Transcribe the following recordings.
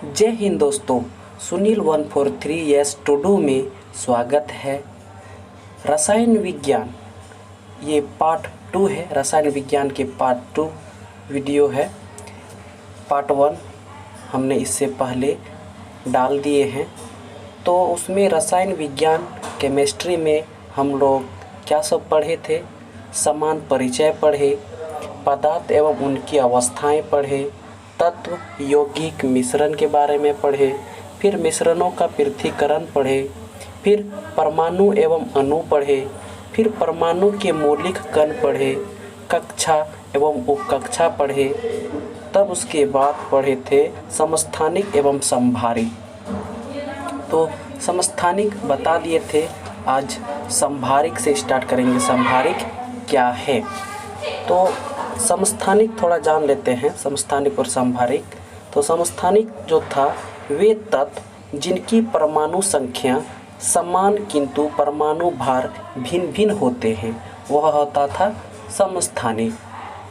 जय हिंद दोस्तों, सुनील 143 यस टुडू में स्वागत है। रसायन विज्ञान ये पार्ट 2 है। रसायन विज्ञान के पार्ट 2 वीडियो है। पार्ट 1 हमने इससे पहले डाल दिए हैं। तो उसमें रसायन विज्ञान केमिस्ट्री में हम लोग क्या सब पढ़े थे। समान परिचय पढ़े, पदार्थ एवं उनकी अवस्थाएं पढ़े, तत्व यौगिक मिश्रण के बारे में पढ़े, फिर मिश्रणों का पृथक्करण पढ़े, फिर परमाणु एवं अणु पढ़े, फिर परमाणु के मौलिक कण पढ़े, कक्षा एवं उपकक्षा पढ़े। तब उसके बाद पढ़े थे समस्थानिक एवं समभारिक। तो समस्थानिक बता दिए थे, आज समभारिक से स्टार्ट करेंगे। समभारिक क्या है तो समस्थानिक थोड़ा जान लेते हैं। समस्थानिक और समभारिक। तो समस्थानिक जो था वे तत्व जिनकी परमाणु संख्या समान किंतु परमाणु भार भिन्न भिन्न होते हैं, वह होता था समस्थानिक।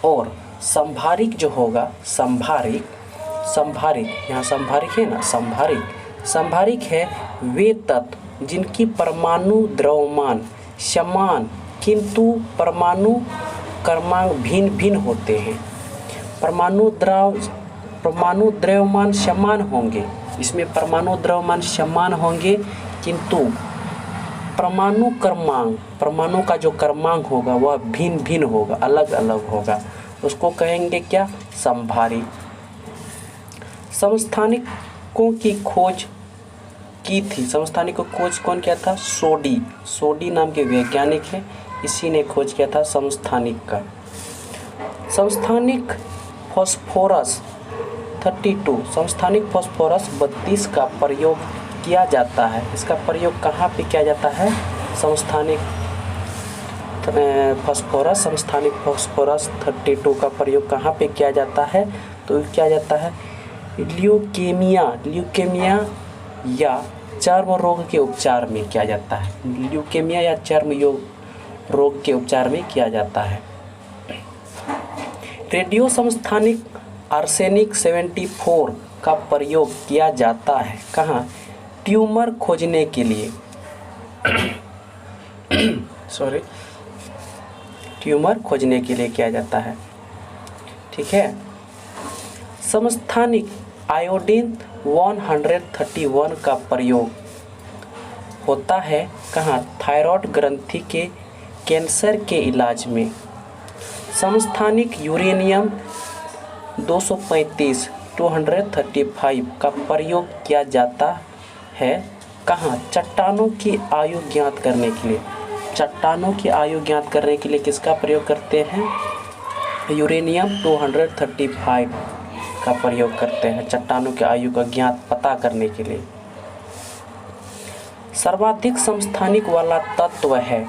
और समभारिक जो होगा समभारिक यहाँ समभारिक है ना, समभारिक है वे तत्व जिनकी परमाणु द्रव्यमान समान किंतु परमाणु क्रमांक भिन्न भिन्न होते हैं। परमाणु द्रव्यमान समान होंगे, इसमें परमाणु द्रव्यमान समान होंगे किंतु परमाणु का जो क्रमांक होगा वह भिन्न भिन्न होगा, अलग अलग होगा। उसको कहेंगे क्या, समभारिक। समस्थानिकों की खोज की थी। समस्थानिकों की खोज कौन किया था, सोडी नाम के वैज्ञानिक हैं। इसी ने खोज किया था समस्थानिक का। समस्थानिक फास्फोरस 32 समस्थानिक फास्फोरस 32 का प्रयोग किया जाता है। इसका प्रयोग कहाँ पे किया जाता है, समस्थानिक फास्फोरस 32 का प्रयोग कहाँ पे किया जाता है, तो किया जाता है ल्यूकेमिया या चर्म रोग के उपचार में किया जाता है। ल्यूकेमिया या चर्म रोग के उपचार में किया जाता है। रेडियो समस्थानिक आर्सेनिक 74 का प्रयोग किया जाता है। कहाँ, ट्यूमर खोजने के लिए ट्यूमर खोजने के लिए किया जाता है। ठीक है। समस्थानिक आयोडीन 131 का प्रयोग होता है। कहाँ, थायराइड ग्रंथि के कैंसर के इलाज में। समस्थानिक यूरेनियम 235 का प्रयोग किया जाता है। कहाँ, चट्टानों की आयु ज्ञात करने के लिए। चट्टानों की आयु ज्ञात करने के लिए किसका प्रयोग करते हैं, यूरेनियम 235 का प्रयोग करते हैं चट्टानों की आयु का ज्ञात पता करने के लिए। सर्वाधिक समस्थानिक वाला तत्व है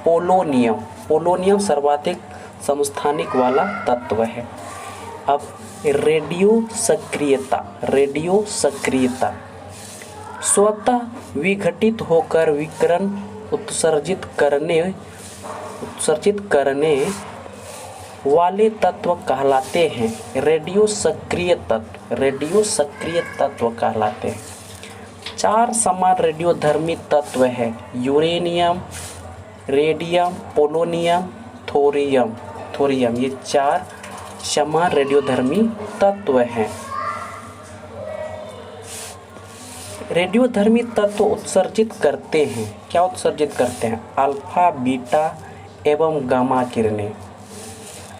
पोलोनियम सर्वाधिक समस्थानिक वाला तत्व है। अब रेडियो सक्रियता स्वतः विघटित होकर विकिरण उत्सर्जित करने वाले तत्व कहलाते हैं रेडियो सक्रिय तत्व कहलाते हैं। 4 समान रेडियोधर्मी तत्व है, यूरेनियम, रेडियम, पोलोनियम, थोरियम। ये 4 समान रेडियोधर्मी तत्व हैं। रेडियोधर्मी तत्व उत्सर्जित करते हैं, क्या उत्सर्जित करते हैं, अल्फा बीटा एवं गामा किरणें।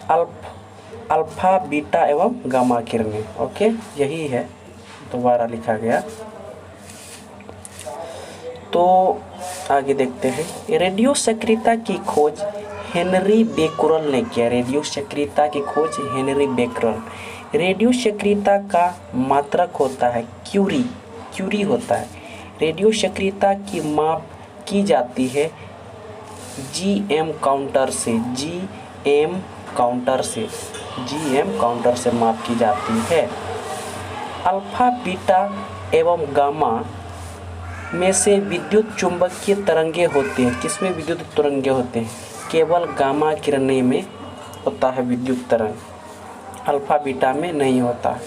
अल्फा बीटा एवं गामा किरणें। ओके, यही है, दोबारा लिखा गया। तो आगे देखते हैं। रेडियो सक्रियता की खोज हेनरी बेकरल ने किया। रेडियो सक्रियता की खोज हेनरी बेकरल। रेडियो सक्रियता का मात्रक होता है क्यूरी होता है। रेडियो सक्रियता की माप की जाती है जीएम काउंटर से माप की जाती है। अल्फा बीटा एवं गामा में से विद्युत चुंबकीय तरंगे होते हैं। किसमें विद्युत तरंगे होते हैं, केवल गामा किरणें में होता है विद्युत तरंग, अल्फा बीटा में नहीं होता।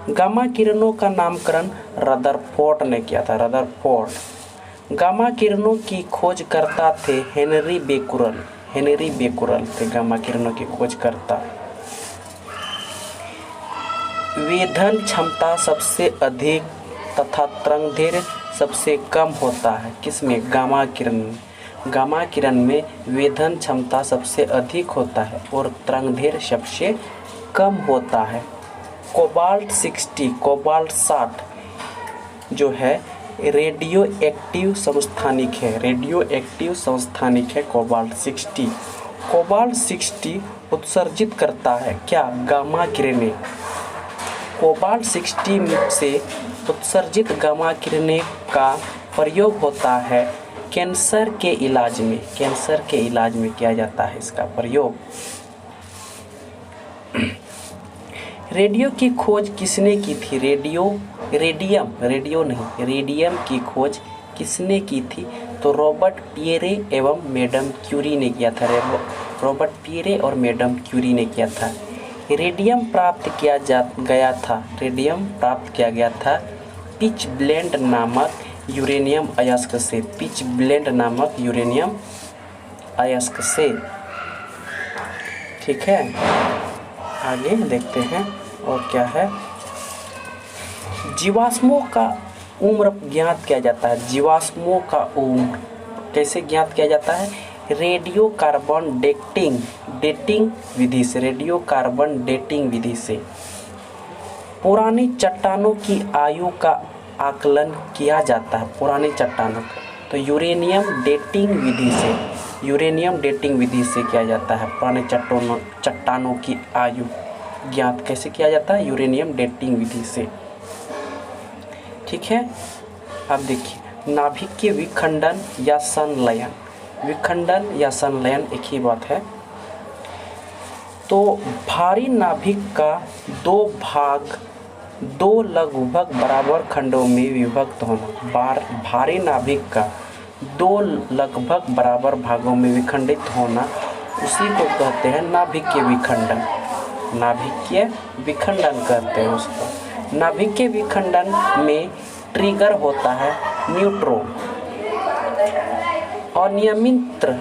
गामा किरणों का नामकरण रदरफोर्ड ने किया था, रदरफोर्ड। गामा किरणों की खोजकर्ता थे हेनरी बेकुरल, हेनरी बेकुरल थे गामा किरणों की खोजकर्ता। वेधन क्षमता सबसे अधिक तथा तरंगदैर्घ्य सबसे कम होता है किसमें? गामा किरण में। गामा किरण में वेधन क्षमता सबसे अधिक होता है और तरंगदैर्घ्य सबसे कम होता है। कोबाल्ट 60, कोबाल्ट 60 जो है रेडियो एक्टिव समस्थानिक है, रेडियो एक्टिव समस्थानिक है कोबाल्ट 60। कोबाल्ट 60 उत्सर्जित करता है क्या? गामा किरणें। कोबाल्ट 60 से उत्सर्जित गामा किरणें का प्रयोग होता है कैंसर के इलाज में, कैंसर के इलाज में किया जाता है इसका प्रयोग। रेडियो की खोज किसने की थी? रेडियम, रेडियो नहीं, रेडियम की खोज किसने की थी? तो रॉबर्ट पियरे एवं मैडम क्यूरी ने किया था, रॉबर्ट पियरे और मैडम क्यूरी ने किया था। रेडियम प्राप्त किया गया था, रेडियम प्राप्त किया गया था पिच ब्लेंड नामक यूरेनियम अयस्क से, पिच ब्लेंड नामक यूरेनियम अयस्क से। ठीक है, आगे देखते हैं और क्या है। जीवाश्मों का उम्र ज्ञात किया जाता है, जीवाश्मों का उम्र कैसे ज्ञात किया जाता है? रेडियो कार्बन डेटिंग विधि से, रेडियो कार्बन डेटिंग विधि से। पुरानी चट्टानों की आयु का आकलन किया जाता है, पुरानी चट्टानों का, तो यूरेनियम डेटिंग विधि से, यूरेनियम डेटिंग विधि से किया जाता है। पुराने चट्टानों की आयु ज्ञात कैसे किया जाता है? यूरेनियम डेटिंग विधि से। ठीक है, अब देखिए नाभिकीय विखंडन या संलयन, विखंडन या संलयन एक ही बात है। तो भारी नाभिक का दो लगभग बराबर खंडों में विभक्त होना, भारी नाभिक का दो लगभग बराबर भागों में विखंडित होना, उसी को कहते हैं नाभिकीय विखंडन, नाभिकीय विखंडन कहते हैं उसको। नाभिकीय विखंडन में ट्रिगर होता है न्यूट्रॉन। अनियंत्रित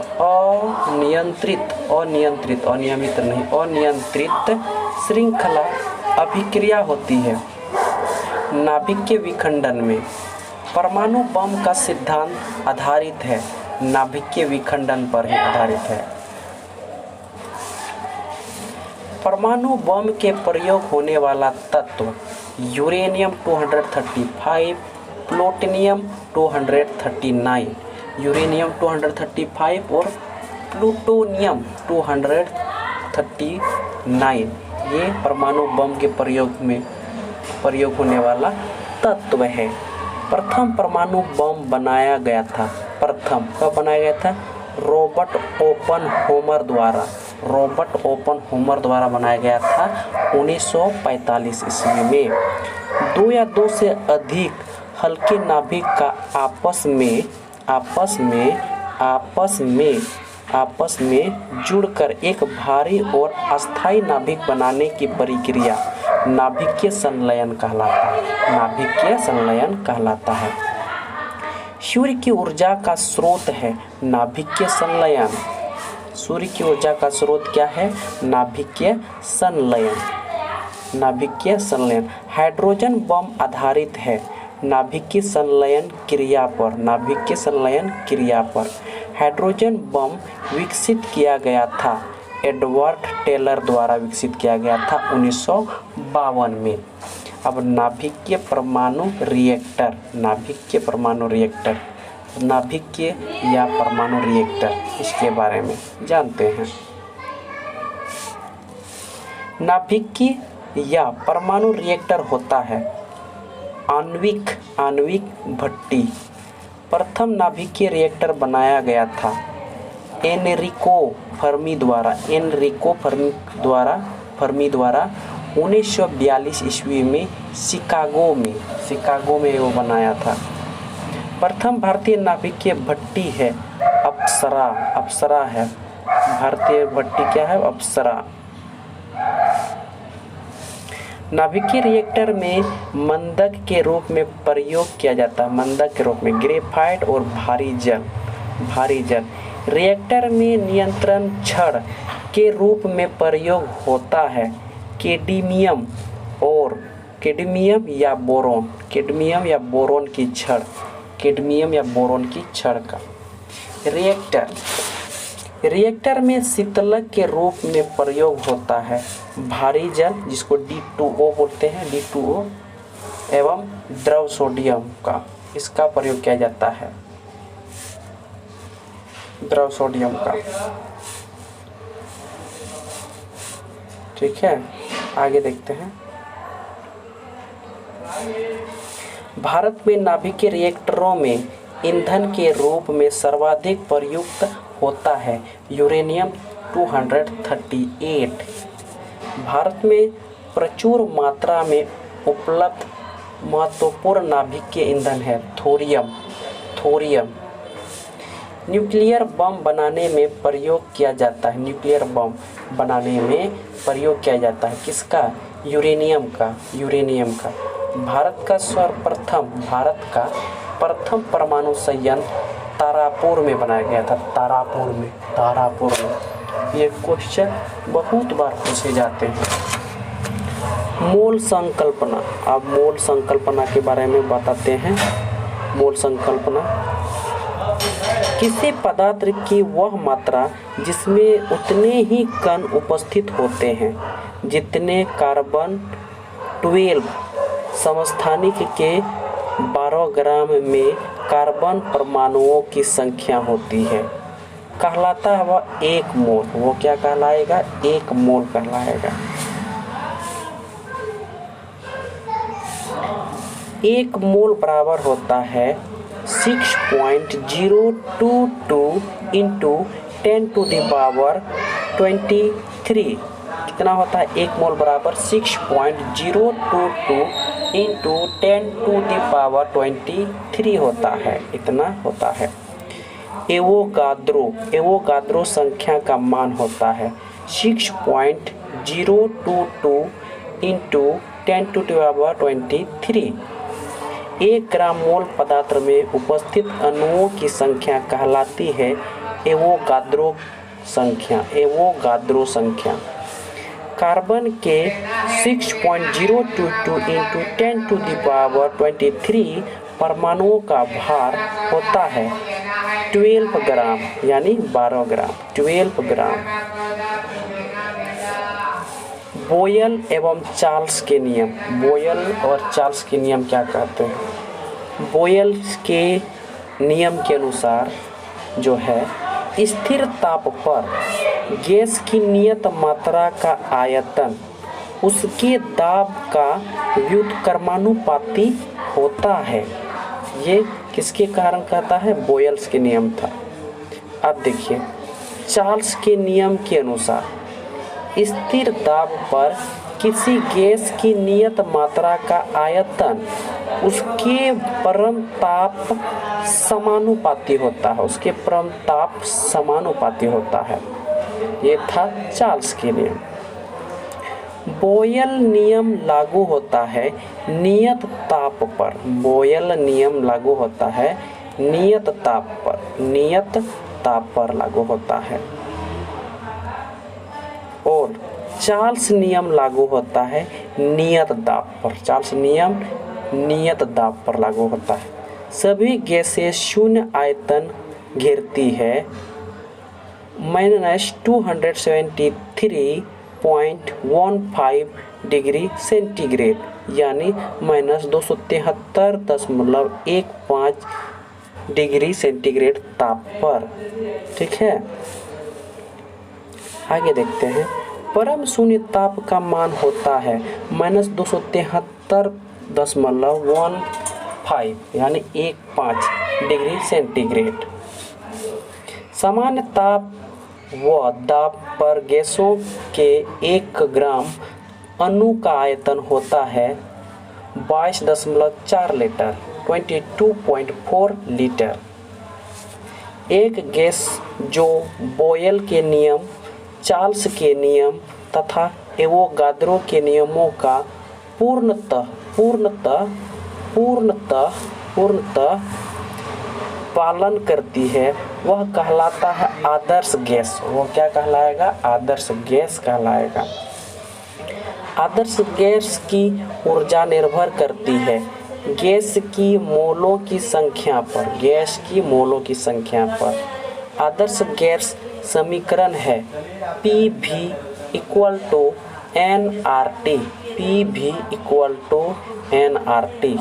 श्रृंखला अभिक्रिया होती है नाभिकीय विखंडन में। परमाणु बम का सिद्धांत आधारित है नाभिकीय विखंडन पर ही आधारित है। परमाणु बम के प्रयोग होने वाला तत्व यूरेनियम 235, प्लूटोनियम 239, यूरेनियम 235 और प्लूटोनियम 239, ये परमाणु बम के प्रयोग होने वाला तत्व है। प्रथम परमाणु बम बनाया गया था, प्रथम कब बनाया गया था? रॉबर्ट ओपनहोमर द्वारा बनाया गया था 1945 ईस्वी में। दो या दो से अधिक हल्के नाभिक का आपस में जुड़कर एक भारी और अस्थायी नाभिक बनाने की प्रक्रिया नाभिकीय संलयन कहलाता है, नाभिकीय संलयन कहलाता है। सूर्य की ऊर्जा का स्रोत है नाभिकीय संलयन। सूर्य की ऊर्जा का स्रोत क्या है? नाभिकीय संलयन, नाभिकीय संलयन। हाइड्रोजन बम आधारित है नाभिकीय संलयन क्रिया पर, नाभिकीय संलयन क्रिया पर। हाइड्रोजन बम विकसित किया गया था, एडवर्ड टेलर द्वारा विकसित किया गया था 1952 में। अब नाभिकीय परमाणु रिएक्टर, नाभिकीय परमाणु रिएक्टर, नाभिकीय या परमाणु रिएक्टर, इसके बारे में जानते हैं। नाभिकीय या परमाणु रिएक्टर होता है आणविक भट्टी। प्रथम नाभिकीय रिएक्टर बनाया गया था एनरिको फर्मी द्वारा 1942 ईस्वी में शिकागो में वो बनाया था। प्रथम भारतीय नाभिकीय भट्टी है अप्सरा है। भारतीय भट्टी क्या है? अप्सरा। नाभिकीय रिएक्टर में मंदक के रूप में प्रयोग किया जाता है, मंदक के रूप में ग्रेफाइट और भारी जल रिएक्टर में नियंत्रण छड़ के रूप में प्रयोग होता है कैडमियम या बोरोन की छड़ का। रिएक्टर में शीतलक के रूप में प्रयोग होता है भारी जल, जिसको D2O बोलते हैं, D2O एवं द्रव सोडियम का, इसका प्रयोग किया जाता है, द्रव सोडियम का। ठीक है, आगे देखते हैं। भारत में नाभिकीय रिएक्टरों में ईंधन के रूप में सर्वाधिक प्रयुक्त होता है यूरेनियम 238। भारत में प्रचुर मात्रा में उपलब्ध महत्वपूर्ण नाभिकीय ईंधन है थोरियम। न्यूक्लियर बम बनाने में प्रयोग किया जाता है, किसका? यूरेनियम का। भारत का प्रथम परमाणु संयंत्र तारापुर में बनाया गया था, तारापुर में। ये क्वेश्चन बहुत बार पूछे जाते हैं। मोल संकल्पना, अब मोल संकल्पना के बारे में बताते हैं। मोल संकल्पना किसी पदार्थ की वह मात्रा जिसमें उतने ही कण उपस्थित होते हैं जितने कार्बन 12 समस्थानिक के 12 ग्राम में कार्बन परमाणुओं की संख्या होती है, कहलाता है वह 1 मोल। वो क्या कहलाएगा? 1 मोल कहलाएगा। 1 मोल बराबर होता है 6.022 इंटू 10⁻23। कितना होता है? 1 मोल बराबर 6.022 इंटू 10⁻23 होता है, इतना होता है। एवोगाद्रो संख्या का मान होता है 6.022 इंटू 10⁻23। 1 ग्राम मोल पदार्थ में उपस्थित अणुओं की संख्या कहलाती है एवोगाद्रो संख्या। कार्बन के 6.022 इंटू 10⁻23 परमाणुओं का भार होता है 12 ग्राम, यानी 12 ग्राम, 12 ग्राम। बोयल एवं चार्ल्स के नियम, बोयल और चार्ल्स के नियम क्या कहते हैं? बोयल के नियम के अनुसार जो है, स्थिर ताप पर गैस की नियत मात्रा का आयतन उसके दाब का व्युत्क्रमानुपाती होता है। ये किसके कारण कहता है? बोयल्स के नियम था। अब देखिए, चार्ल्स के नियम के अनुसार स्थिर दाब पर किसी गैस की नियत मात्रा का आयतन उसके परम ताप समानुपाती होता है, ये था चार्ल्स के नियम। बोयल नियम लागू होता है नियत ताप पर। बोयल नियम लागू होता है नियत ताप पर लागू होता है। और चार्ल्स नियम लागू होता है नियत दाब पर। चार्ल्स नियम नियत दाब पर लागू होता है। सभी गैसें शून्य आयतन घेरती है -273.15 डिग्री सेंटीग्रेड, यानी -273.15 डिग्री सेंटीग्रेड ताप पर। ठीक है, आगे देखते हैं। परम शून्य ताप का मान होता है -273.15 यानी 15 डिग्री सेंटीग्रेड। सामान्य ताप व दाब पर गैसों के 1 ग्राम अणु का आयतन होता है 22.4 लीटर, 22.4 लीटर। एक गैस जो बोयल के नियम, चार्ल्स के नियम तथा एवोगाद्रो के नियमों का पूर्णतः पूर्णतः पूर्णतः पूर्णतः पालन करती है वह कहलाता है आदर्श गैस। वो क्या कहलाएगा? आदर्श गैस कहलाएगा। आदर्श गैस की ऊर्जा निर्भर करती है गैस की मोलों की संख्या पर। गैस की मोलों की संख्या पर। आदर्श गैस समीकरण है PV = nRT। PV = nRT।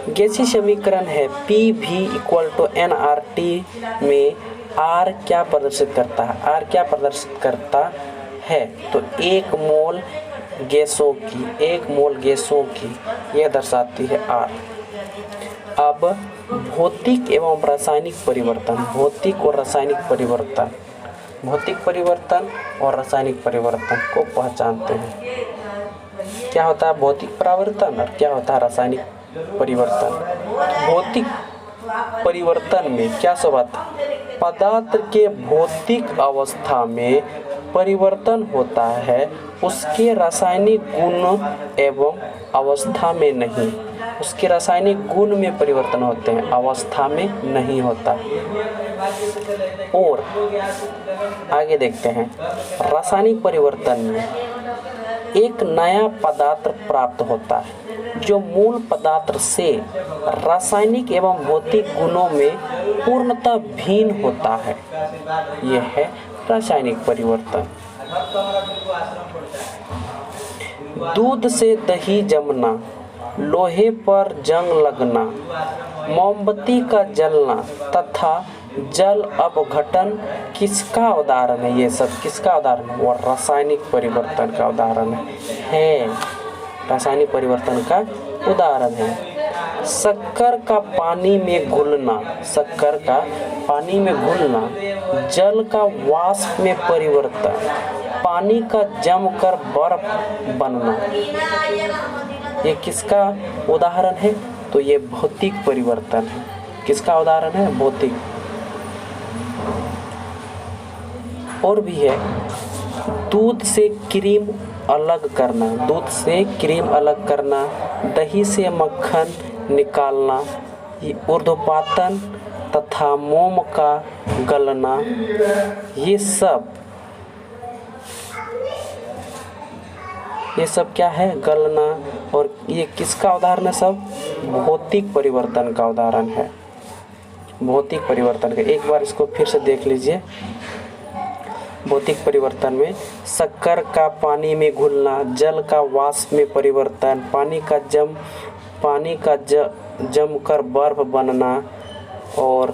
गैसीय समीकरण है PV = nRT में R क्या प्रदर्शित करता है? R क्या प्रदर्शित करता है? तो एक मोल गैसों की यह दर्शाती है R। अब भौतिक एवं रासायनिक परिवर्तन। भौतिक और रासायनिक परिवर्तन। भौतिक परिवर्तन और रासायनिक परिवर्तन को पहचानते हैं। क्या होता है भौतिक परिवर्तन और क्या होता है रासायनिक परिवर्तन? भौतिक परिवर्तन में क्या सब आता है? पदार्थ के भौतिक अवस्था में परिवर्तन होता है, उसके रासायनिक गुण एवं अवस्था में नहीं। उसके रासायनिक गुण में परिवर्तन होते हैं, अवस्था में नहीं होता। और आगे देखते हैं, रासायनिक परिवर्तन में एक नया पदार्थ प्राप्त होता है जो मूल पदार्थ से रासायनिक एवं भौतिक गुणों में पूर्णतः भिन्न होता है। यह है रासायनिक परिवर्तन। दूध से दही जमना, लोहे पर जंग लगना, मोमबत्ती का जलना तथा जल अपघटन किसका उदाहरण है? ये सब किसका उदाहरण है? वो रासायनिक परिवर्तन का उदाहरण है। रासायनिक परिवर्तन का उदाहरण है। शक्कर का पानी में घुलना, शक्कर का पानी में घुलना, जल का वाष्प में परिवर्तन, पानी का जमकर बर्फ बनना, ये किसका उदाहरण है? तो ये भौतिक परिवर्तन है। किसका उदाहरण है? भौतिक। और भी है, दूध से क्रीम अलग करना, दूध से क्रीम अलग करना, दही से मक्खन निकालना, ऊर्ध्वपातन तथा मोम का गलना, ये सब क्या है? गलना। और ये किसका उदाहरण है? सब भौतिक परिवर्तन का उदाहरण है। भौतिक परिवर्तन का एक बार इसको फिर से देख लीजिए। भौतिक परिवर्तन में शक्कर का पानी में घुलना, जल का वाष्प में परिवर्तन, पानी का जमकर बर्फ बनना, और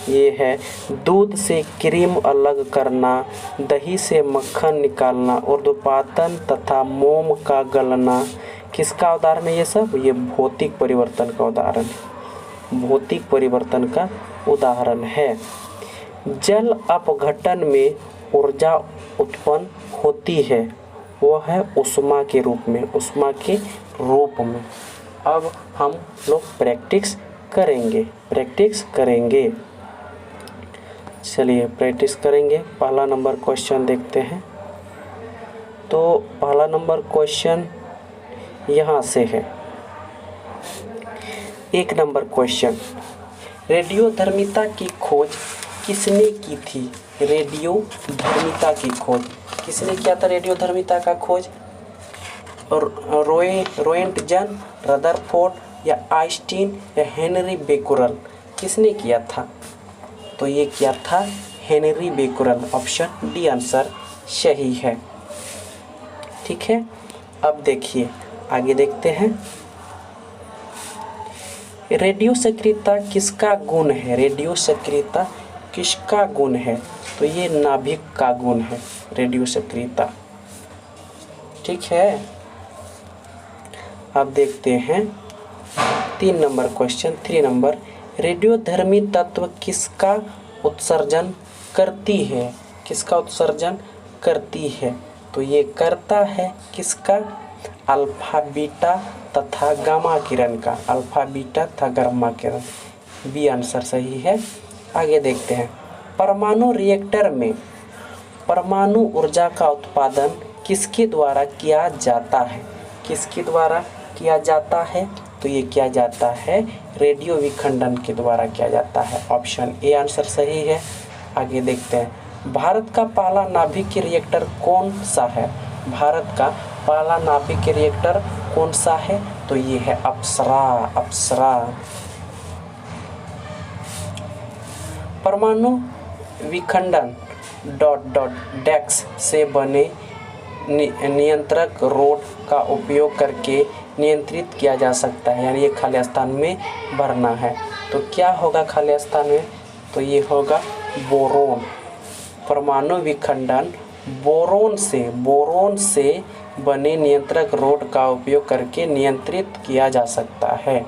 ये है दूध से क्रीम अलग करना, दही से मक्खन निकालना, ऊर्ध्वपातन तथा मोम का गलना। किसका उदाहरण है ये सब? ये भौतिक परिवर्तन का उदाहरण है। भौतिक परिवर्तन का उदाहरण है। जल अपघटन में ऊर्जा उत्पन्न होती है, वह है ऊष्मा के रूप में। ऊष्मा के रूप में। अब हम लोग प्रैक्टिस करेंगे। चलिए प्रैक्टिस करेंगे। पहला नंबर क्वेश्चन देखते हैं। तो पहला नंबर क्वेश्चन यहाँ से है। 1 नंबर क्वेश्चन, रेडियोधर्मिता की खोज किसने की थी? रेडियोधर्मिता की खोज किसने किया था? रेडियोधर्मिता का खोज रोएंटजन, रदरफोर्ड या आइंस्टीन या हेनरी बेकुरल, किसने किया था? तो ये किया था Henry Becquerel. Option D answer सही है। ठीक है, अब देखिए आगे देखते हैं। रेडियो सक्रियता किसका गुण है? रेडियो सक्रियता किसका गुण है? तो ये नाभिक का गुण है, रेडियो सक्रियता। ठीक है, अब देखते हैं 3 नंबर क्वेश्चन। 3 नंबर, रेडियोधर्मी तत्व किसका उत्सर्जन करती है? किसका उत्सर्जन करती है? तो ये करता है किसका? अल्फा बीटा तथा गामा किरण का। अल्फा बीटा तथा गामा किरण। बी आंसर सही है। आगे देखते हैं, परमाणु रिएक्टर में परमाणु ऊर्जा का उत्पादन किसके द्वारा किया जाता है? किसके द्वारा किया जाता है? तो ये किया जाता है रेडियो विखंडन के द्वारा किया जाता है। ऑप्शन ए आंसर सही है। आगे देखते हैं, भारत का पहला नाभिक रिएक्टर कौन सा है? भारत का पहला नाभिक रिएक्टर कौन सा है? तो ये है अप्सरा। अप्सरा। परमाणु विखंडन डेक्स से बने नियंत्रक रोड का उपयोग करके नियंत्रित किया जा सकता है, यानी ये खाली स्थान में भरना है। तो क्या होगा खाली स्थान में? तो ये होगा बोरोन। परमाणु विखंडन बोरोन से बने नियंत्रक रोड का उपयोग करके नियंत्रित किया जा सकता है।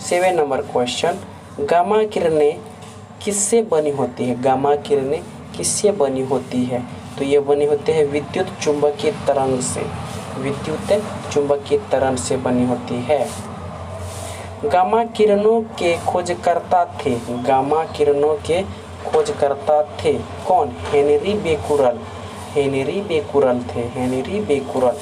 7 नंबर क्वेश्चन, गामा किरणें किससे बनी होती है? गामा किरणें किससे बनी होती है? तो ये बनी होती है विद्युत चुंबकीय तरंग से। विद्युत चुंबकीय तरंग से बनी होती है। गामा किरणों के खोजकर्ता थे। गामा किरणों के खोजकर्ता थे कौन? Henry Becquerel. हेनरी बेकुरल थे। Henry Becquerel.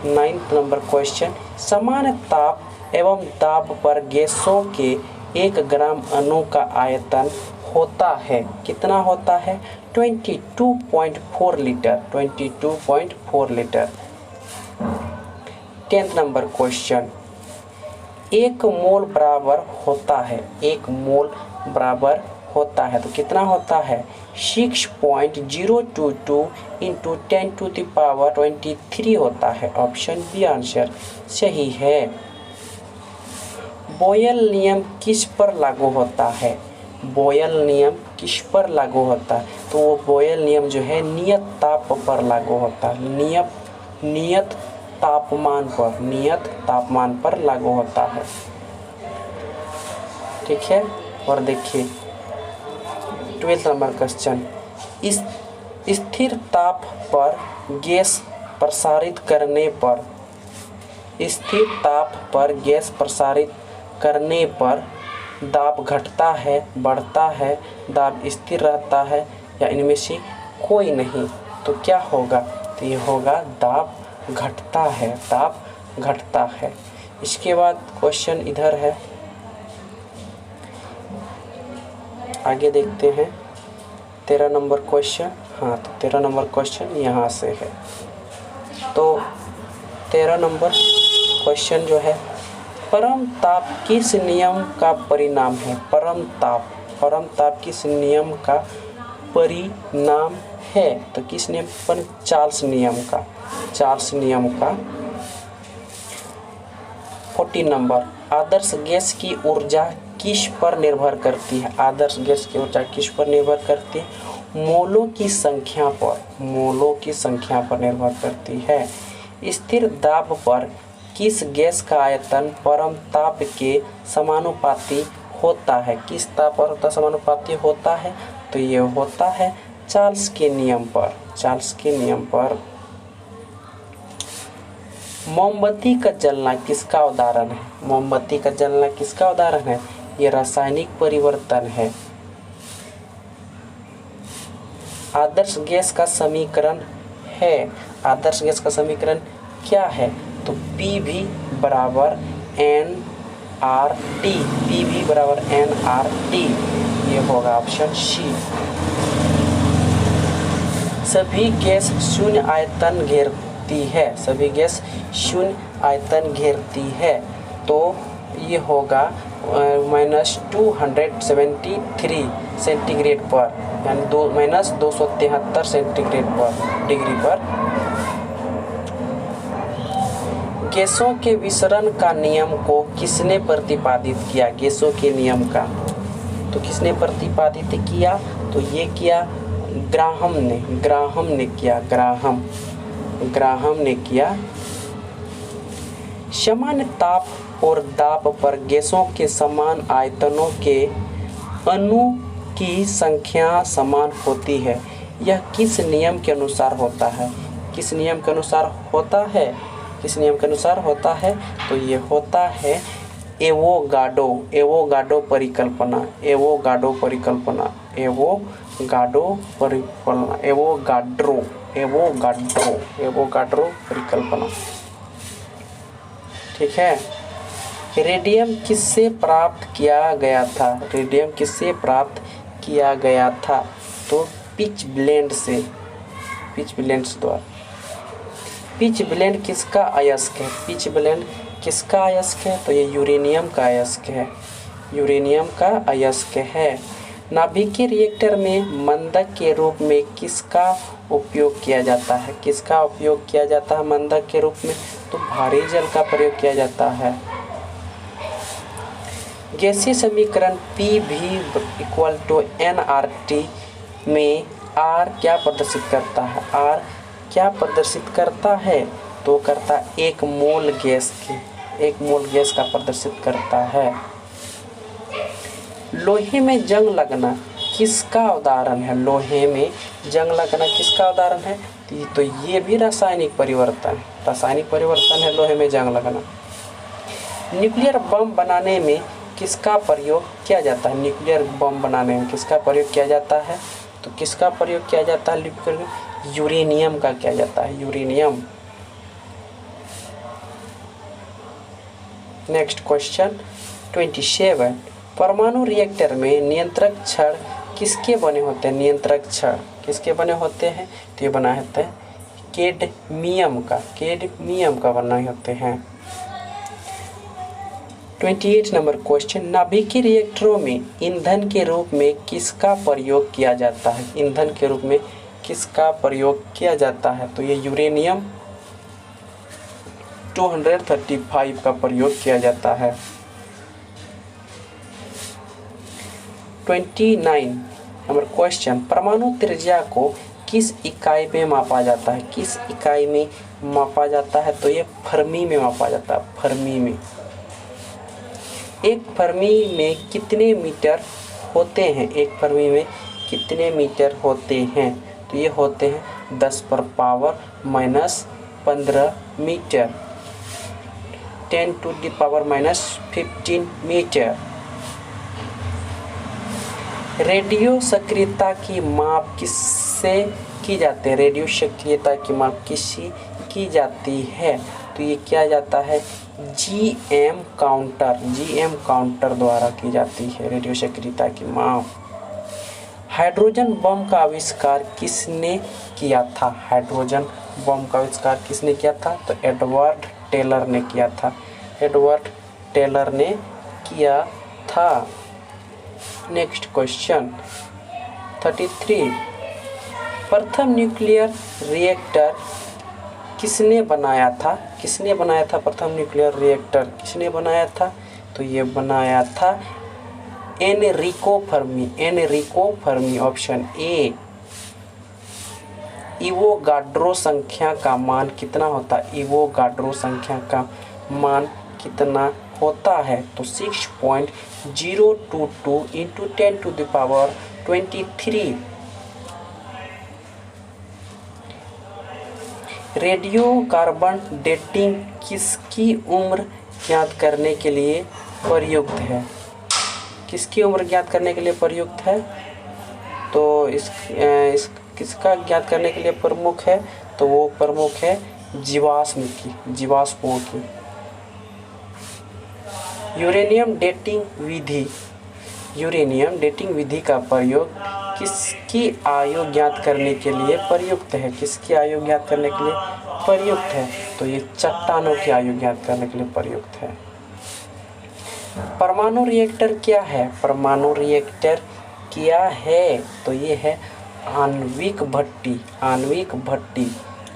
9 नंबर क्वेश्चन, समान ताप एवं दाब पर गैसों के 1 ग्राम अणु का आयतन होता है, कितना होता है? 22.4 litre. 22.4 litre. 10th number question, 1 मोल बराबर होता है। 1 मोल बराबर होता है तो कितना होता है? 6.022 इंटू 10⁻23 होता है। ऑप्शन बी आंसर सही है। बॉयल नियम किस पर लागू होता है? बॉयल नियम किस पर लागू होता है? तो वो बॉयल नियम जो है नियत ताप पर लागू होता है। नियत तापमान पर लागू होता है। ठीक है। और देखिए 12th नंबर क्वेश्चन, स्थिर ताप पर गैस प्रसारित करने पर, स्थिर ताप पर गैस प्रसारित करने पर दाब घटता है, बढ़ता है, दाब स्थिर रहता है या इनमें से कोई नहीं? तो क्या होगा? तो ये होगा दाब घटता है। दाब घटता है। इसके बाद क्वेश्चन इधर है, आगे देखते हैं 13 नंबर क्वेश्चन। हाँ, तो 13 नंबर क्वेश्चन यहाँ से है। तो 13 नंबर क्वेश्चन जो है, परम ताप किस नियम का परिणाम है? परम ताप किस नियम का परिणाम है? तो किस नियम पर? चार्ल्स नियम का। 14 नंबर, आदर्श गैस की ऊर्जा किस पर निर्भर करती है? आदर्श गैस की ऊर्जा किस पर निर्भर करती है? मोलों की संख्या पर निर्भर करती है। स्थिर दाब पर किस गैस का आयतन परम ताप के समानुपाती होता है? किस ताप पर समानुपाती होता है? तो ये होता है चार्ल्स के नियम पर। मोमबत्ती का जलना किसका उदाहरण है? मोमबत्ती का जलना किसका उदाहरण है? ये रासायनिक परिवर्तन है। आदर्श गैस का समीकरण है। आदर्श गैस का समीकरण क्या है? तो PV बराबर nRT। PV बराबर nRT। ये होगा ऑप्शन सी। सभी गैस शून्य आयतन घेरती है। सभी गैस शून्य आयतन घेरती है। तो ये होगा -273 सेंटीग्रेड पर, यानी -273 सेंटीग्रेड पर डिग्री पर। गैसों के विसरण का नियम को किसने प्रतिपादित किया? गैसों के नियम का तो किसने प्रतिपादित किया? तो ये किया ग्राहम ने किया। समान ताप और दाब पर गैसों के समान आयतनों के अणु की संख्या समान होती है। यह किस नियम के अनुसार होता है? किस नियम के अनुसार होता है? तो ये होता है एवोगाडो, एवोगाडो परिकल्पना, एवोगाडो परिकल्पना, एवोगाडो परिकल्पना, एवोगाड्रो, एवोगाड्रो, एवोगाड्रो परिकल्पना। ठीक है। रेडियम किससे प्राप्त किया गया था? रेडियम किससे प्राप्त किया गया था? तो पिच ब्लेंड से, पिच ब्लेंड द्वारा। पिच ब्लेंड किसका अयस्क है? पिच ब्लेंड किसका अयस्क है? तो ये यूरेनियम का अयस्क है, यूरेनियम का अयस्क है। नाभिकीय रिएक्टर में मंदक के रूप में किसका उपयोग किया जाता है? किसका उपयोग किया जाता है मंदक के रूप में? तो भारी जल का प्रयोग किया जाता है। गैसीय समीकरण PV=nRT में R क्या प्रदर्शित करता है? R क्या प्रदर्शित करता है? तो करता 1 मोल गैस की, 1 मोल गैस का प्रदर्शित करता है। लोहे में जंग लगना किसका उदाहरण है? लोहे में जंग लगना किसका उदाहरण है? तो ये भी रासायनिक परिवर्तन, रासायनिक परिवर्तन है लोहे में जंग लगना। न्यूक्लियर बम बनाने में किसका प्रयोग किया जाता है? न्यूक्लियर बम बनाने में किसका प्रयोग किया जाता है? तो किसका प्रयोग किया जाता है? यूरेनियम का किया जाता है, यूरेनियम। Next question 27। परमाणु रिएक्टर में नियंत्रक छड़ किसके बने होते हैं? नियंत्रक छड़ किसके बने होते हैं? तो ये बना होता है कैडमियम का, कैडमियम का बनाए होते हैं। 28 नंबर क्वेश्चन। नाभिकीय रिएक्टरों में ईंधन के रूप में किसका प्रयोग किया जाता है? ईंधन के रूप में किसका प्रयोग किया जाता है? तो ये यूरेनियम 235 का प्रयोग किया जाता है। 29 नंबर क्वेश्चन। परमाणु त्रिज्या को किस इकाई में मापा जाता है? किस इकाई में मापा जाता है? तो ये फर्मी में मापा जाता है, फर्मी में। एक फर्मी में कितने मीटर होते हैं? एक फर्मी में कितने मीटर होते हैं? तो ये होते हैं 10⁻⁻15 मीटर, 10⁻⁻15 मीटर। रेडियो सक्रियता की माप किससे की जाती है? रेडियो सक्रियता की माप किससे की जाती है? तो ये किया जाता है GM काउंटर, GM काउंटर द्वारा की जाती है रेडियो सक्रियता की माप। हाइड्रोजन बम का आविष्कार किसने किया था? हाइड्रोजन बम का आविष्कार किसने किया था? तो एडवर्ड टेलर ने किया था, एडवर्ड टेलर ने किया था। Next question 33। प्रथम न्यूक्लियर रिएक्टर किसने बनाया था? किसने बनाया था प्रथम न्यूक्लियर रिएक्टर? किसने बनाया था? तो ये बनाया था Enrico Fermi, Enrico Fermi, option A. Avogadro संख्या का मान कितना होता है? इवोगाड्रो संख्या का मान कितना होता है? तो 6.022 × 10⁻23। रेडियो कार्बन डेटिंग किसकी उम्र ज्ञात करने के लिए प्रयुक्त है? किसकी उम्र ज्ञात करने के लिए प्रयुक्त है? तो इस किसका ज्ञात करने के लिए प्रमुख है? तो वो प्रमुख है जीवाश्म की, जीवाश्मों की। यूरेनियम डेटिंग विधि, यूरेनियम डेटिंग विधि का प्रयोग किसकी आयु ज्ञात करने के लिए प्रयुक्त है? किसकी आयु ज्ञात करने के लिए प्रयुक्त है? तो ये चट्टानों की आयु ज्ञात करने के लिए प्रयुक्त है। परमाणु रिएक्टर क्या है? परमाणु रिएक्टर क्या है? तो ये है आणविक भट्टी, आणविक भट्टी,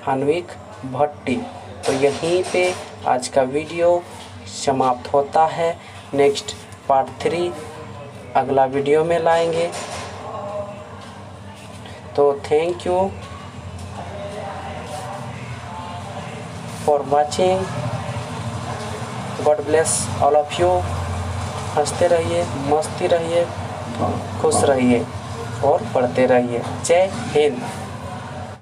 आणविक भट्टी। तो यहीं पे आज का वीडियो समाप्त होता है। नेक्स्ट पार्ट 3 अगला वीडियो में लाएंगे। तो thank you for watching. God bless all of you. हंसते रहिए, मस्ती रहिए, खुश रहिए और पढ़ते रहिए। जय हिंद।